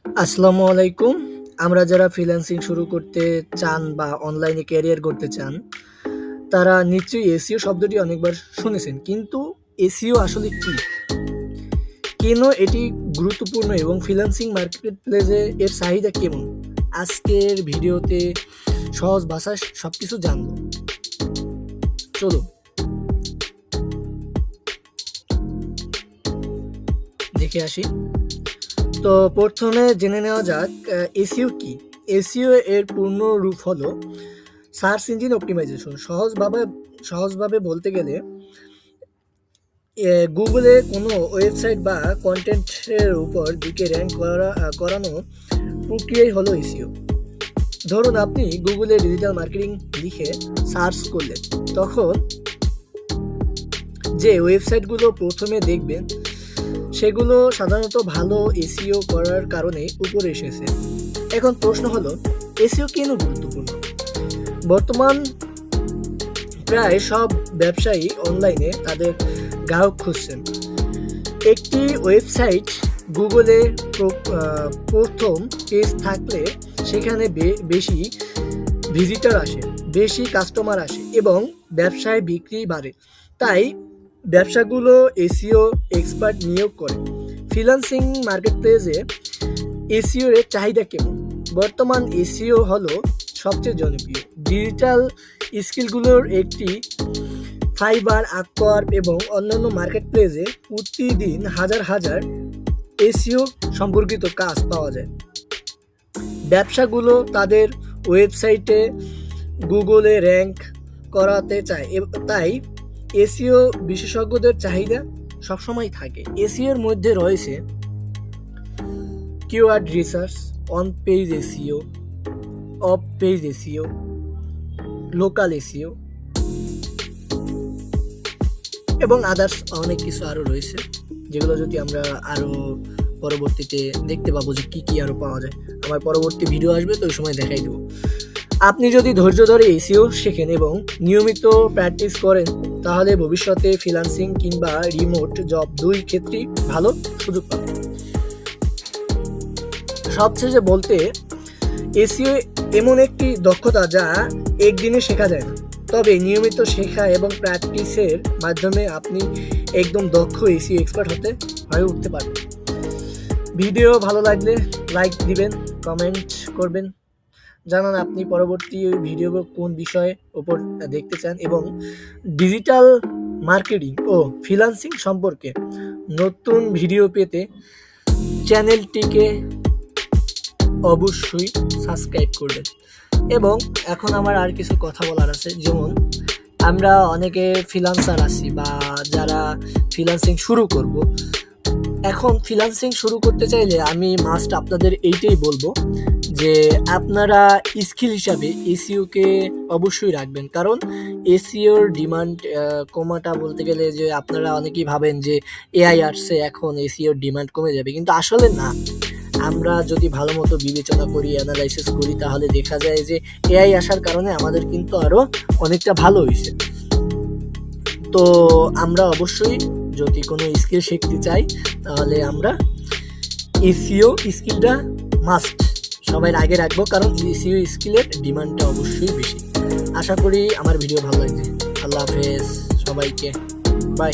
আসসালামু আলাইকুম। আমরা যারা ফ্রিল্যান্সিং শুরু করতে চান বা অনলাইনে ক্যারিয়ার করতে চান, তারা নিশ্চয়ই এসইও শব্দটি অনেকবার শুনেছেন। কিন্তু এসইও আসলে কি? কেন এটি গুরুত্বপূর্ণ এবং ফ্রিল্যান্সিং মার্কেটপ্লেসে এর চাহিদা কেমন? আজকের ভিডিওতে সহজ ভাষায় সবকিছু জানবো। চলুন দেখে আসি। তো প্রথমে জেনে নেওয়া যাক এসইও কি? এসইও এর পূর্ণ রূপ হলো সার্চ ইঞ্জিন অপটিমাইজেশন। সহজভাবে বলতে গেলে গুগলে কোনো ওয়েবসাইট বা কন্টেন্টের উপর দিকে র্যাঙ্ক করানো প্রক্রিয়াই হলো এসইও। ধরুন আপনি গুগলে ডিজিটাল মার্কেটিং লিখে সার্চ করলেন, তখন যে ওয়েবসাইটগুলো প্রথমে দেখবেন সেগুলো সাধারণত ভালো এসইও করার কারণে উপরে এসেছে। এখন প্রশ্ন হলো, এসইও কেন গুরুত্বপূর্ণ? বর্তমান প্রায় সব ব্যবসায়ী অনলাইনে তাদের গ্রাহক খুঁজছেন। একটি ওয়েবসাইট গুগলে প্রথম পেজ থাকলে সেখানে বেশি ভিজিটর আসে, বেশি কাস্টমার আসে এবং ব্যবসায় বিক্রি বাড়ে। তাই ব্যবসাগুলো এসইও এক্সপার্ট নিয়োগ করে। ফ্রিল্যান্সিং মার্কেটপ্লেসে এসইও এর চাহিদা কেমন? বর্তমান এসইও হলো সবচেয়ে জনপ্রিয় ডিজিটাল স্কিলগুলোর একটি। ফাইবার, আপওয়ার্ক এবং অন্যান্য মার্কেটপ্লেসে প্রতিদিন হাজার হাজার এসইও সম্পর্কিত কাজ পাওয়া যায়। ব্যবসাগুলো তাদের ওয়েবসাইটে গুগলে র্যাঙ্ক করাতে চায়, তাই এসইও বিশেষজ্ঞদের চাহিদা সবসময় থাকে। এসইওর মধ্যে রয়েছে keyword research, on page SEO, of page SEO, local SEO এবং আদার্স অনেক কিছু আরও রয়েছে, যেগুলো যদি আমরা আরও পরবর্তীতে দেখতে পাবো যে কী কী আরও পাওয়া যায়। আমার পরবর্তী ভিডিও আসবে, তো ওই সময় দেখাই দেবো। আপনি যদি ধৈর্য ধরে এসইও শেখেন এবং নিয়মিত প্র্যাকটিস করেন, তাহলে ভবিষ্যতে ফ্রিল্যান্সিং কিংবা রিমোট জব দুই ক্ষেত্রেই ভালো সুযোগ পাবেন। সবশেষে বলতে, এসইও এমন একটি দক্ষতা যা একদিনে শেখা যায় না, তবে নিয়মিত শেখা এবং প্র্যাকটিসের মাধ্যমে আপনি একদম দক্ষ এসইও এক্সপার্ট হয়ে উঠতে পারবেন। ভিডিও ভালো লাগলে লাইক দিবেন, কমেন্ট করবেন, জানান আপনি পরবর্তী ভিডিও কোন বিষয়ে ওপর দেখতে চান এবং ডিজিটাল মার্কেটিং ও ফ্রিল্যান্সিং সম্পর্কে নতুন ভিডিও পেতে চ্যানেলটিকে অবশ্যই সাবস্ক্রাইব করবেন। এবং এখন আমার আর কিছু কথা বলার আছে, যেমন আমরা অনেকে ফ্রিল্যান্সার আছি বা যারা ফ্রিল্যান্সিং শুরু করব। এখন ফ্রিল্যান্সিং শুরু করতে চাইলে আমি মাস্ট আপনাদের এইটাই বলবো যে আপনারা স্কিল হিসাবে এসইওকে অবশ্যই রাখবেন, কারণ এসইওর ডিমান্ড কমাটা বলতে গেলে যে আপনারা অনেকেই ভাবেন যে এআই আসছে এখন এসইওর ডিমান্ড কমে যাবে, কিন্তু আসলে না। আমরা যদি ভালো মতো বিবেচনা করি, অ্যানালাইসিস করি, তাহলে দেখা যায় যে এআই আসার কারণে আমাদের কিন্তু আরও অনেকটা ভালো হয়েছে। তো আমরা অবশ্যই যদি কোনো স্কিল শিখতে চাই, তাহলে আমরা এসইও স্কিলটা মাস্ট সবাই আগে রাখবো, কারণ এসইও স্কিলের ডিমান্ডটা অবশ্যই বেশি। আশা করি আমার ভিডিও ভালো লাগছে। আল্লাহ হাফেজ সবাইকে, বাই।